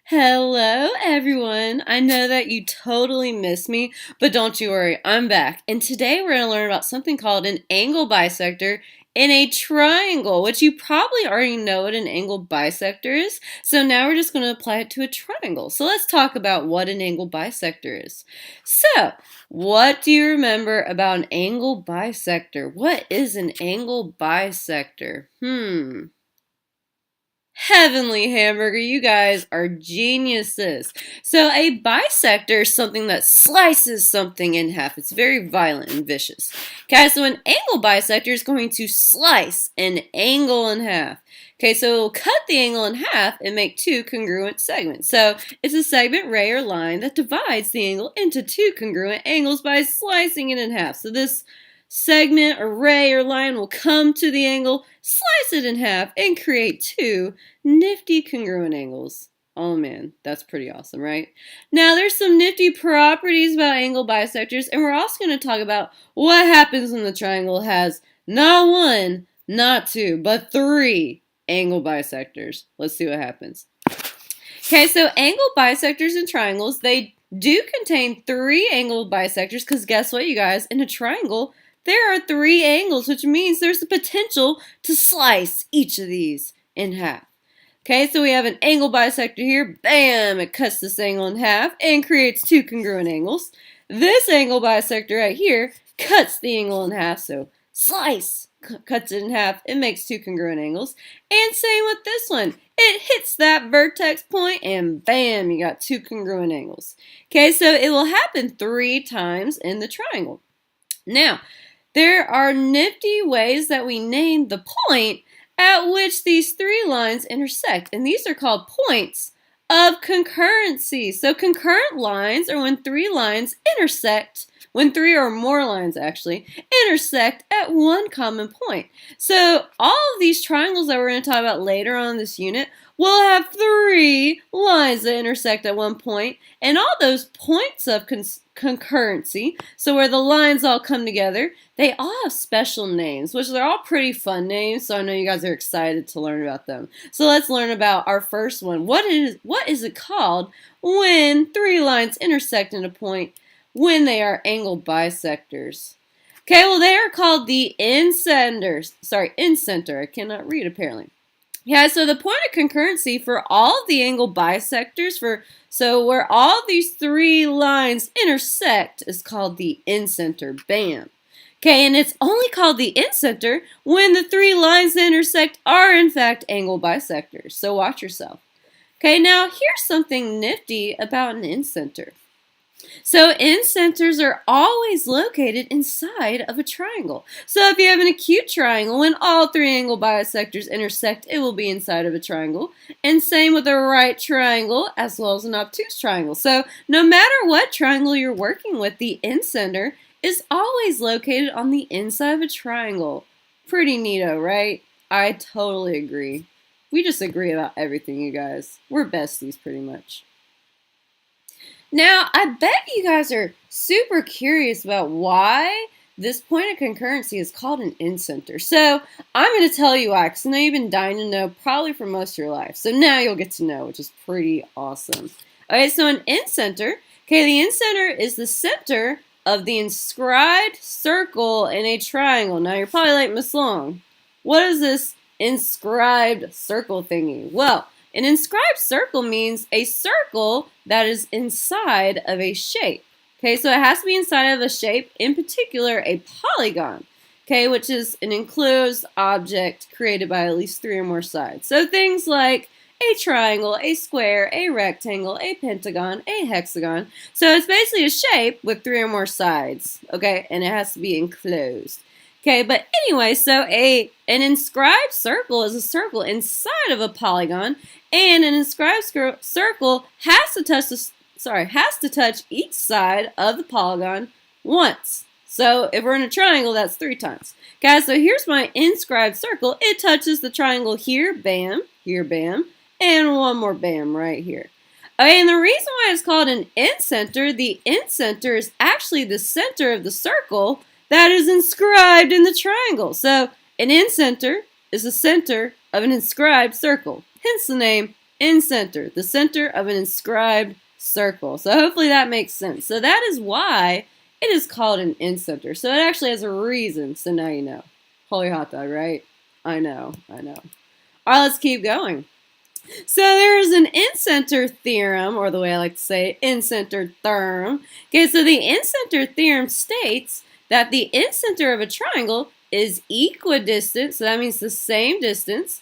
Hello, everyone. I know that you totally missed me, but don't you worry, I'm back. And today we're going to learn about something called an angle bisector in a triangle, which you probably already know what an angle bisector is. So now we're just going to apply it to a triangle. So let's talk about what an angle bisector is. So, what do you remember about an angle bisector? What is an angle bisector? Heavenly Hamburger, you guys are geniuses. So a bisector is something that slices something in half. It's very violent and vicious. Okay, so an angle bisector is going to slice an angle in half. Okay, so it'll cut the angle in half and make two congruent segments. So it's a segment ray or line that divides the angle into two congruent angles by slicing it in half. So this segment or ray or line will come to the angle, slice it in half, and create two nifty congruent angles. Oh man, that's pretty awesome, right? Now there's some nifty properties about angle bisectors, and we're also going to talk about what happens when the triangle has not one, not two, but three angle bisectors. Let's see what happens. Okay, so angle bisectors and triangles, they do contain three angle bisectors because guess what, you guys? In a triangle, there are three angles, which means there's the potential to slice each of these in half. Okay, so we have an angle bisector here. Bam! It cuts this angle in half and creates two congruent angles. This angle bisector right here cuts the angle in half, so slice, cuts it in half, it makes two congruent angles. And same with this one. It hits that vertex point and bam, you got two congruent angles. Okay, so it will happen 3 times in the triangle. Now, there are nifty ways that we name the point at which these 3 lines intersect, and these are called points of concurrency. So concurrent lines are when 3 lines intersect, when 3 or more lines actually intersect at one common point. So all of these triangles that we're going to talk about later on in this unit will have 3 lines that intersect at one point, and all those points of concurrency, so where the lines all come together, they all have special names, which they're all pretty fun names, so I know you guys are excited to learn about them. So let's learn about our first one. What is it called when 3 lines intersect in a point when they are angle bisectors? Okay, well they are called the incenter. I cannot read apparently. Yeah, so the point of concurrency for all of the angle bisectors, so where all these 3 lines intersect, is called the incenter. Bam. Okay, and it's only called the incenter when the 3 lines that intersect are in fact angle bisectors. So watch yourself. Okay, now here's something nifty about an incenter. So incenters are always located inside of a triangle. So if you have an acute triangle, when all 3 angle bisectors intersect, it will be inside of a triangle. And same with a right triangle as well as an obtuse triangle. So no matter what triangle you're working with, the incenter is always located on the inside of a triangle. Pretty neato, right? I totally agree. We just agree about everything, you guys. We're besties pretty much. Now, I bet you guys are super curious about why this point of concurrency is called an incenter. So, I'm going to tell you why, because I know you've been dying to know probably for most of your life. So now you'll get to know, which is pretty awesome. Okay, so an incenter, okay, the incenter is the center of the inscribed circle in a triangle. Now, you're probably like, Miss Long, what is this inscribed circle thingy? Well, an inscribed circle means a circle that is inside of a shape. Okay, so it has to be inside of a shape, in particular a polygon, okay, which is an enclosed object created by at least 3 or more sides. So things like a triangle, a square, a rectangle, a pentagon, a hexagon. So it's basically a shape with 3 or more sides, okay, and it has to be enclosed. Okay, but anyway, so an inscribed circle is a circle inside of a polygon, and an inscribed circle has to touch each side of the polygon once. So if we're in a triangle, that's 3 times. Guys, so here's my inscribed circle. It touches the triangle here, bam, and one more bam right here. Okay, and the reason why it's called an incenter, the incenter is actually the center of the circle that is inscribed in the triangle. So an incenter is the center of an inscribed circle, hence the name Incenter, the center of an inscribed circle. So hopefully that makes sense. So that is why it is called an incenter. So it actually has a reason. So now you know. Holy hot dog, right? I know. All right, let's keep going. So there is an incenter theorem, or the way I like to say it, incenter theorem. Okay, so the incenter theorem states that the incenter of a triangle is equidistant, so that means the same distance,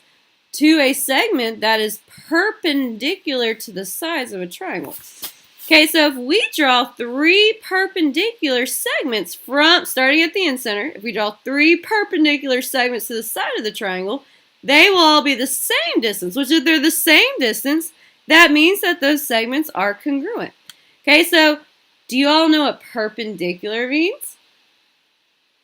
to a segment that is perpendicular to the sides of a triangle. Okay, so if we draw three perpendicular segments from, starting at the incenter, if we draw three perpendicular segments to the side of the triangle, they will all be the same distance, which if they're the same distance, that means that those segments are congruent. Okay, so do you all know what perpendicular means?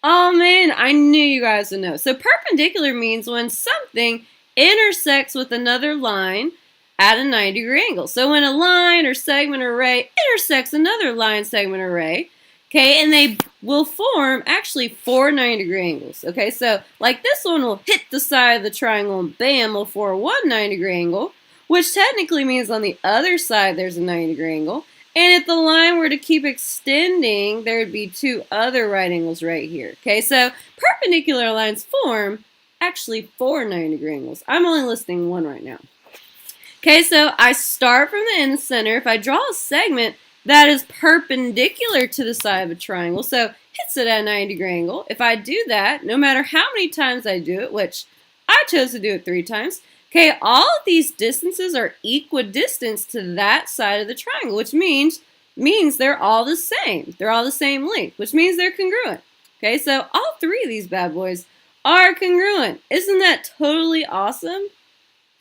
Oh man, I knew you guys would know. So perpendicular means when something intersects with another line at a 90-degree angle. So when a line or segment or ray intersects another line, segment, or ray, okay, and they will form actually 4 90-degree angles. Okay, so like this one will hit the side of the triangle and bam, will form one 90-degree angle, which technically means on the other side there's a 90-degree angle. And if the line were to keep extending, there would be 2 other right angles right here. Okay, so perpendicular lines form actually 4 90-degree angles. I'm only listing one right now. Okay, so I start from the incenter. If I draw a segment that is perpendicular to the side of a triangle, so hits it at a 90-degree angle, if I do that, no matter how many times I do it, which I chose to do it 3 times, okay, all of these distances are equidistant to that side of the triangle, which means they're all the same. They're all the same length, which means they're congruent. Okay, so all 3 of these bad boys are congruent. Isn't that totally awesome?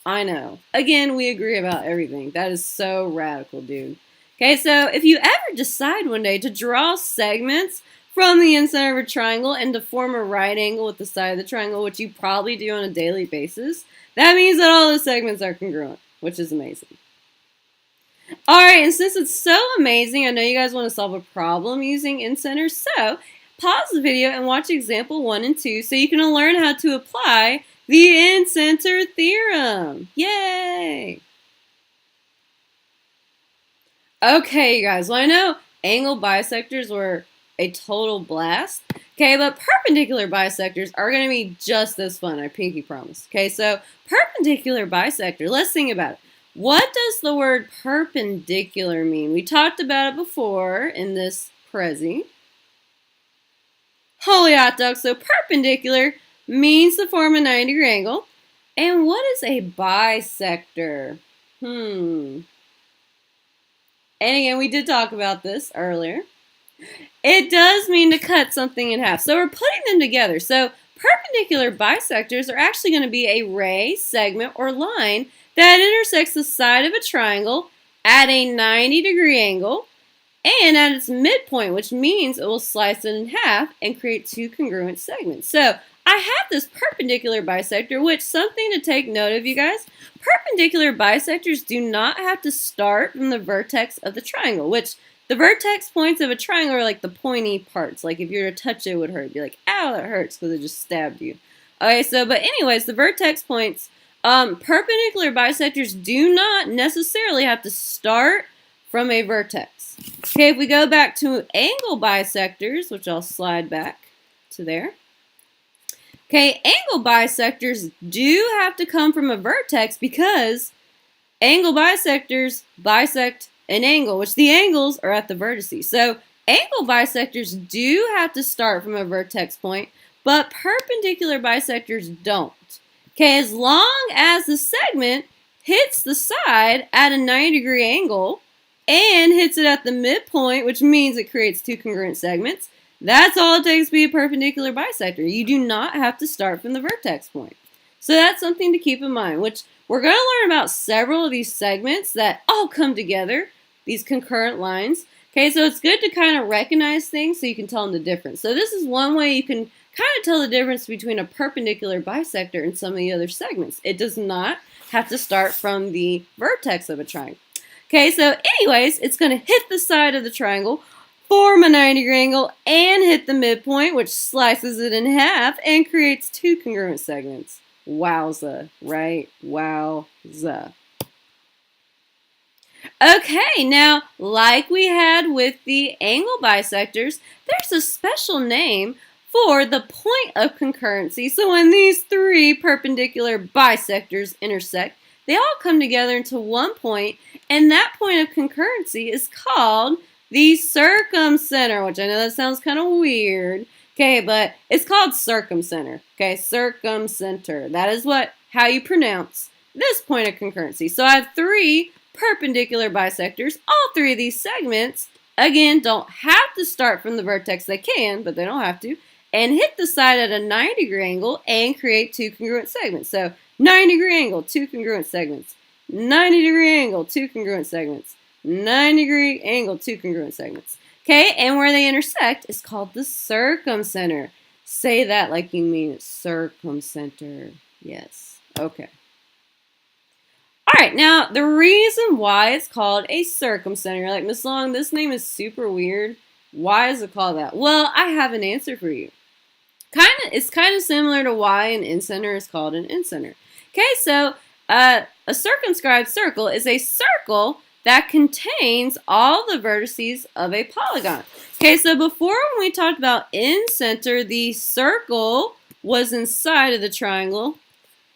I know. Again, we agree about everything. That is so radical, dude. Okay, so if you ever decide one day to draw segments from the incenter of a triangle and to form a right angle with the side of the triangle, which you probably do on a daily basis, that means that all the segments are congruent, which is amazing. Alright, and since it's so amazing, I know you guys want to solve a problem using incenter, so pause the video and watch example 1 and 2 so you can learn how to apply the incenter theorem. Yay! Okay, you guys, well I know angle bisectors were a total blast. Okay, but perpendicular bisectors are going to be just as fun, I pinky promise. Okay, so perpendicular bisector, let's think about it. What does the word perpendicular mean? We talked about it before in this Prezi. Holy hot dog, so perpendicular means to form a 90-degree angle. And what is a bisector? And again, we did talk about this earlier. It does mean to cut something in half. So we're putting them together. So perpendicular bisectors are actually going to be a ray, segment, or line that intersects the side of a triangle at a 90-degree angle and at its midpoint, which means it will slice it in half and create 2 congruent segments. So I have this perpendicular bisector, which something to take note of, you guys. Perpendicular bisectors do not have to start from the vertex of the triangle, which the vertex points of a triangle are like the pointy parts. Like if you were to touch it, it would hurt. You'd be like, ow, that hurts because it just stabbed you. Okay, so, but anyways, the vertex points, perpendicular bisectors do not necessarily have to start from a vertex. Okay, if we go back to angle bisectors, which I'll slide back to there. Okay, angle bisectors do have to come from a vertex because angle bisectors bisect an angle, which the angles are at the vertices. So angle bisectors do have to start from a vertex point, but perpendicular bisectors don't. Okay, as long as the segment hits the side at a 90-degree angle and hits it at the midpoint, which means it creates 2 congruent segments, that's all it takes to be a perpendicular bisector. You do not have to start from the vertex point. So that's something to keep in mind, which we're going to learn about several of these segments that all come together, these concurrent lines. Okay, so it's good to kind of recognize things so you can tell them the difference. So this is one way you can kind of tell the difference between a perpendicular bisector and some of the other segments. It does not have to start from the vertex of a triangle. Okay, so anyways, it's going to hit the side of the triangle, form a 90-degree angle, and hit the midpoint, which slices it in half and creates 2 congruent segments. Wowza, right? Wowza. Okay, now, like we had with the angle bisectors, there's a special name for the point of concurrency. So when these three perpendicular bisectors intersect, they all come together into one point, and that point of concurrency is called the circumcenter, which I know that sounds kind of weird. Okay, but it's called circumcenter. Okay, circumcenter. That is how you pronounce this point of concurrency. So I have three perpendicular bisectors. All three of these segments, again, don't have to start from the vertex. They can, but they don't have to. And hit the side at a 90-degree angle and create two congruent segments. So 90-degree angle, two congruent segments. 90-degree angle, two congruent segments. 90-degree angle, two congruent segments. Okay, and where they intersect is called the circumcenter. Say that like you mean it. Circumcenter. Yes. Okay. All right, now the reason why it's called a circumcenter, you're like, Miss Long, this name is super weird. Why is it called that? Well, I have an answer for you. It's kind of similar to why an incenter is called an incenter. Okay, so a circumscribed circle is a circle that contains all the vertices of a polygon. Okay, so before when we talked about incenter, the circle was inside of the triangle.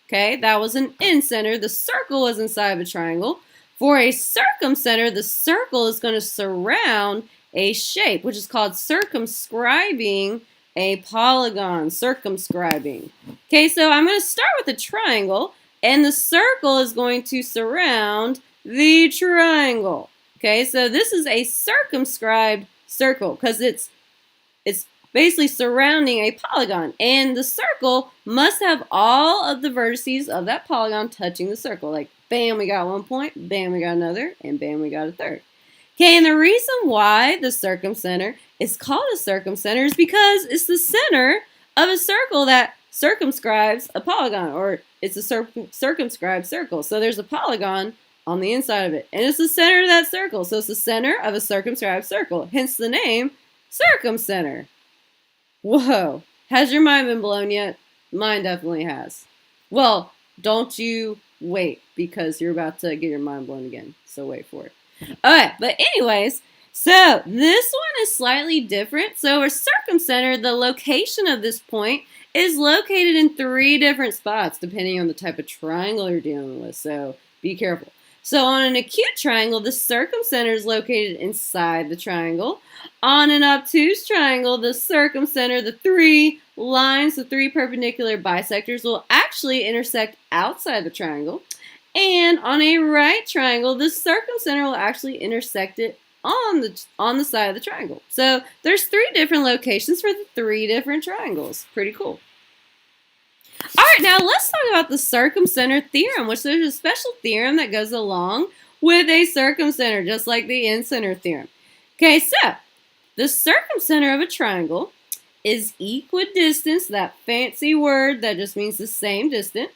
Okay, that was an incenter. The circle was inside of a triangle. For a circumcenter, the circle is going to surround a shape, which is called circumscribing a polygon. Circumscribing. Okay, so I'm going to start with a triangle, and the circle is going to surround the triangle. Okay, so this is a circumscribed circle because it's basically surrounding a polygon, and the circle must have all of the vertices of that polygon touching the circle. Like, bam, we got one point, bam, we got another, and bam, we got a third. Okay, and the reason why the circumcenter is called a circumcenter is because it's the center of a circle that circumscribes a polygon, or it's a circumscribed circle. So there's a polygon on the inside of it, and it's the center of that circle. So it's the center of a circumscribed circle, hence the name circumcenter. Whoa, has your mind been blown yet? Mine definitely has. Well, don't you wait, because you're about to get your mind blown again, so wait for it. Alright, but anyways, so this one is slightly different. So a circumcenter, the location of this point is located in three different spots depending on the type of triangle you're dealing with, so be careful. So on an acute triangle, the circumcenter is located inside the triangle. On an obtuse triangle, the circumcenter, the three lines, the three perpendicular bisectors will actually intersect outside the triangle. And on a right triangle, the circumcenter will actually intersect it on the side of the triangle. So there's three different locations for the three different triangles. Pretty cool. All right, now let's talk about the circumcenter theorem, which there's a special theorem that goes along with a circumcenter, just like the incenter theorem. Okay, so the circumcenter of a triangle is equidistant, that fancy word that just means the same distance,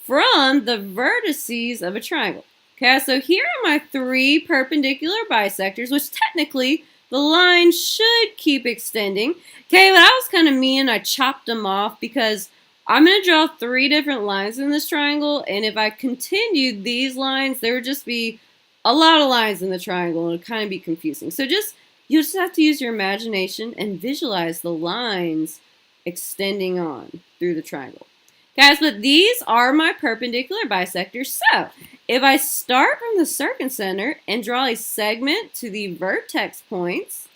from the vertices of a triangle. Okay, so here are my three perpendicular bisectors, which technically the line should keep extending. Okay, but I was kind of mean. I chopped them off because I'm going to draw three different lines in this triangle, and if I continued these lines, there would just be a lot of lines in the triangle, and it would kind of be confusing. So you just have to use your imagination and visualize the lines extending on through the triangle. Guys, but these are my perpendicular bisectors. So if I start from the circumcenter and draw a segment to the vertex points,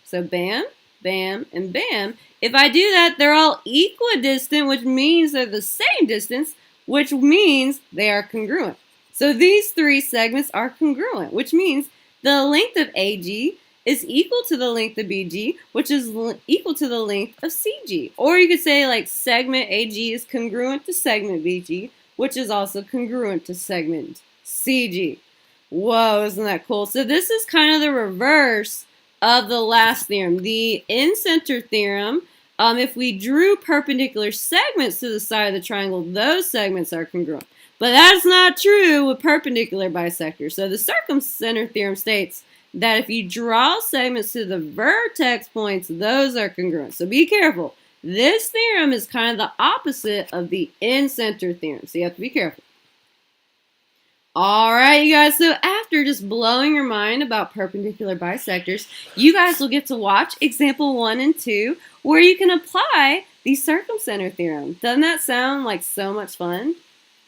so bam, bam, and bam, if I do that, they're all equidistant, which means they're the same distance, which means they are congruent. So these three segments are congruent, which means the length of AG is equal to the length of BG, which is equal to the length of CG. Or you could say like segment AG is congruent to segment BG, which is also congruent to segment CG. Whoa, isn't that cool? So this is kind of the reverse of the last theorem, the incenter theorem. If we drew perpendicular segments to the side of the triangle, those segments are congruent. But that's not true with perpendicular bisectors. So the circumcenter theorem states that if you draw segments to the vertex points, those are congruent. So be careful. This theorem is kind of the opposite of the incenter theorem, so you have to be careful. All right, you guys, so after just blowing your mind about perpendicular bisectors, you guys will get to watch example 1 and 2 where you can apply the circumcenter theorem. Doesn't that sound like so much fun?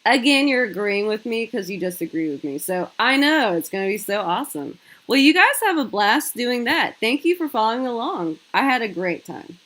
Again, you're agreeing with me because you just agree with me, so I know it's going to be so awesome. Well, you guys have a blast doing that. Thank you for following along. I had a great time.